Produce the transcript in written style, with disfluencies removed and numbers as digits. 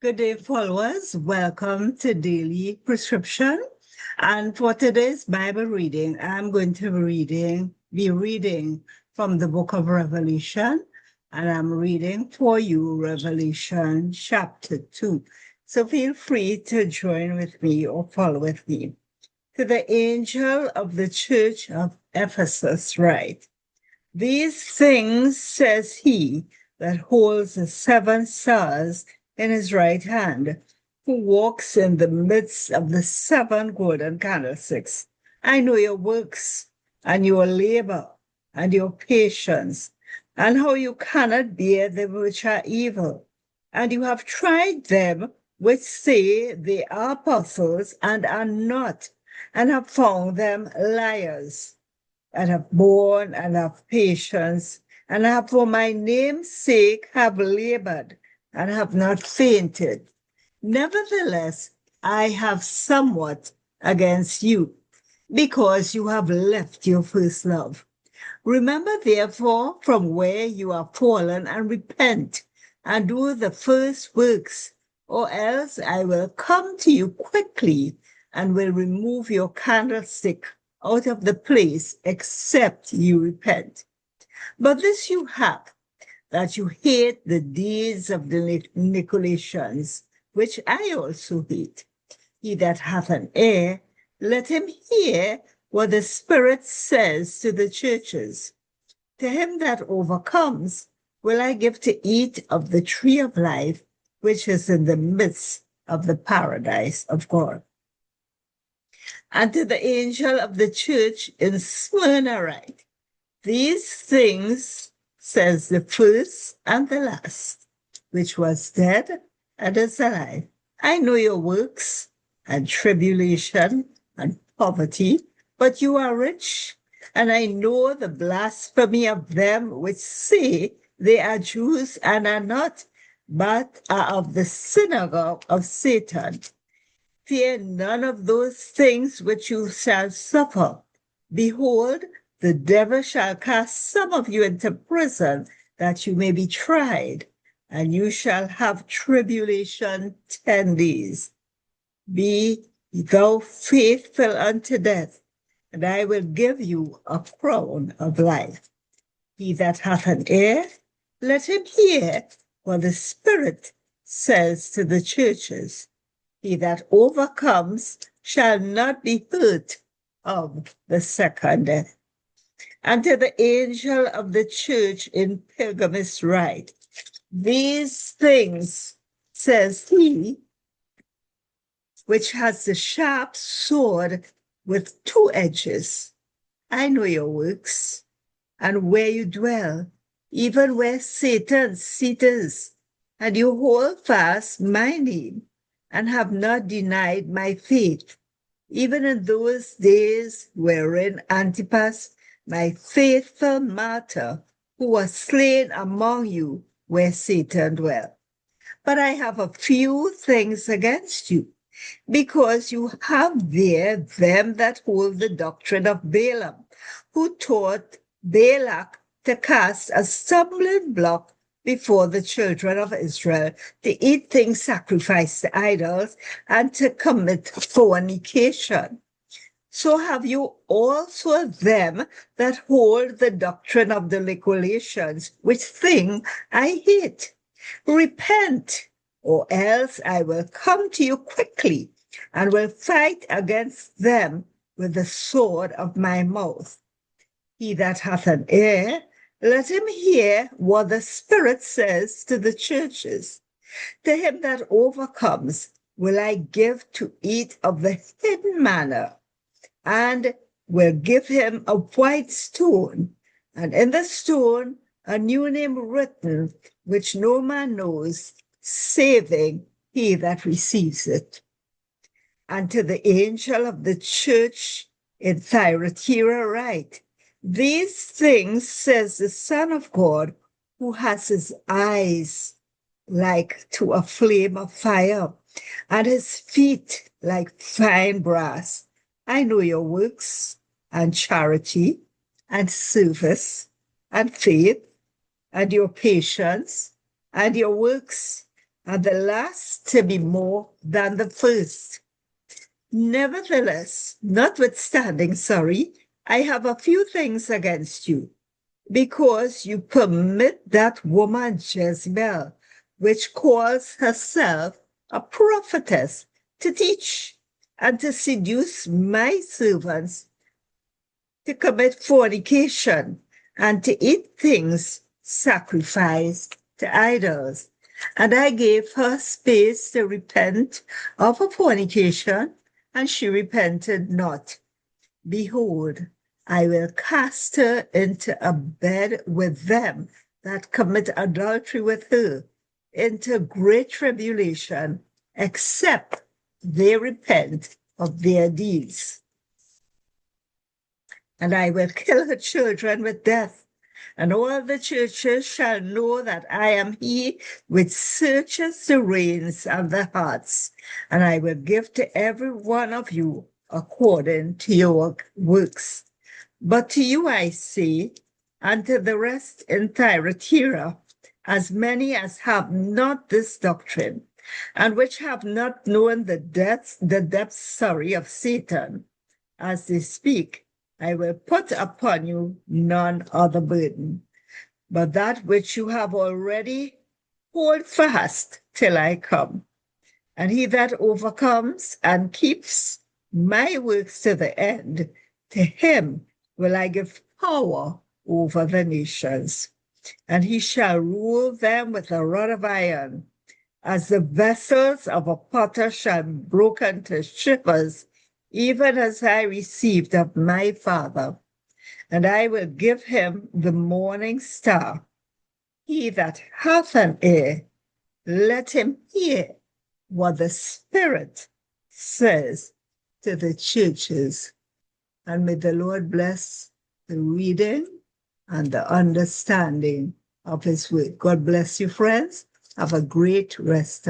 Good day, followers. Welcome to Daily Prescription. And for today's Bible reading, I'm going to be reading from the book of Revelation. And I'm reading for you Revelation chapter 2. So feel free to join with me or follow with me. To the angel of the church of Ephesus, write, these things says he that holds the seven stars in his right hand, who walks in the midst of the seven golden candlesticks. I know your works and your labor and your patience, and how you cannot bear them which are evil. And you have tried them which say they are apostles and are not, and have found them liars, and have borne and have patience, and have for my name's sake have labored and have not fainted. Nevertheless, I have somewhat against you, because you have left your first love. Remember, therefore, from where you are fallen, and repent, and do the first works, or else I will come to you quickly, and will remove your candlestick out of the place, except you repent. But this you have, that you hate the deeds of the Nicolaitans, which I also hate. He that hath an ear, let him hear what the Spirit says to the churches. To him that overcomes will I give to eat of the tree of life, which is in the midst of the paradise of God. And to the angel of the church in Smyrna write, these things says the first and the last, which was dead and is alive. I know your works and tribulation and poverty, but you are rich. And I know the blasphemy of them which say they are Jews and are not, but are of the synagogue of Satan. Fear none of those things which you shall suffer. Behold, the devil shall cast some of you into prison, that you may be tried, and you shall have tribulation 10 days. Be thou faithful unto death, and I will give you a crown of life. He that hath an ear, let him hear what the Spirit says to the churches. He that overcomes shall not be hurt of the second death. And to the angel of the church in Pergamos write, these things says he, which has the sharp sword with two edges. I know your works, and where you dwell, even where Satan's seat is, and you hold fast my name, and have not denied my faith, even in those days wherein Antipas, my faithful martyr, who was slain among you where Satan dwelt. But I have a few things against you, because you have there them that hold the doctrine of Balaam, who taught Balak to cast a stumbling block before the children of Israel, to eat things sacrificed to idols, and to commit fornication. So have you also them that hold the doctrine of the Nicolaitans, which thing I hate. Repent, or else I will come to you quickly, and will fight against them with the sword of my mouth. He that hath an ear, let him hear what the Spirit says to the churches. To him that overcomes will I give to eat of the hidden manna, and will give him a white stone, and in the stone a new name written, which no man knows, saving he that receives it. And to the angel of the church in Thyatira write, these things says the Son of God, who has his eyes like to a flame of fire, and his feet like fine brass. I know your works, and charity, and service, and faith, and your patience, and your works, and the last to be more than the first. Nevertheless, notwithstanding, I have a few things against you, because you permit that woman Jezebel, which calls herself a prophetess, to teach and to seduce my servants to commit fornication and to eat things sacrificed to idols. And I gave her space to repent of her fornication, and she repented not. Behold, I will cast her into a bed with them that commit adultery with her, into great tribulation, except they repent of their deeds. And I will kill her children with death, and all the churches shall know that I am he which searches the reins and the hearts, and I will give to every one of you according to your works. But to you I say, and to the rest in Thyatira, as many as have not this doctrine, and which have not known the depths, of Satan, as they speak, I will put upon you none other burden, but that which you have already, hold fast till I come. And he that overcomes and keeps my works to the end, to him will I give power over the nations. And he shall rule them with a rod of iron, as the vessels of a potter shall be broken to shivers, even as I received of my Father. And I will give him the morning star. He that hath an ear, let him hear what the Spirit says to the churches. And may the Lord bless the reading and the understanding of his word. God bless you, friends. Have a great rest of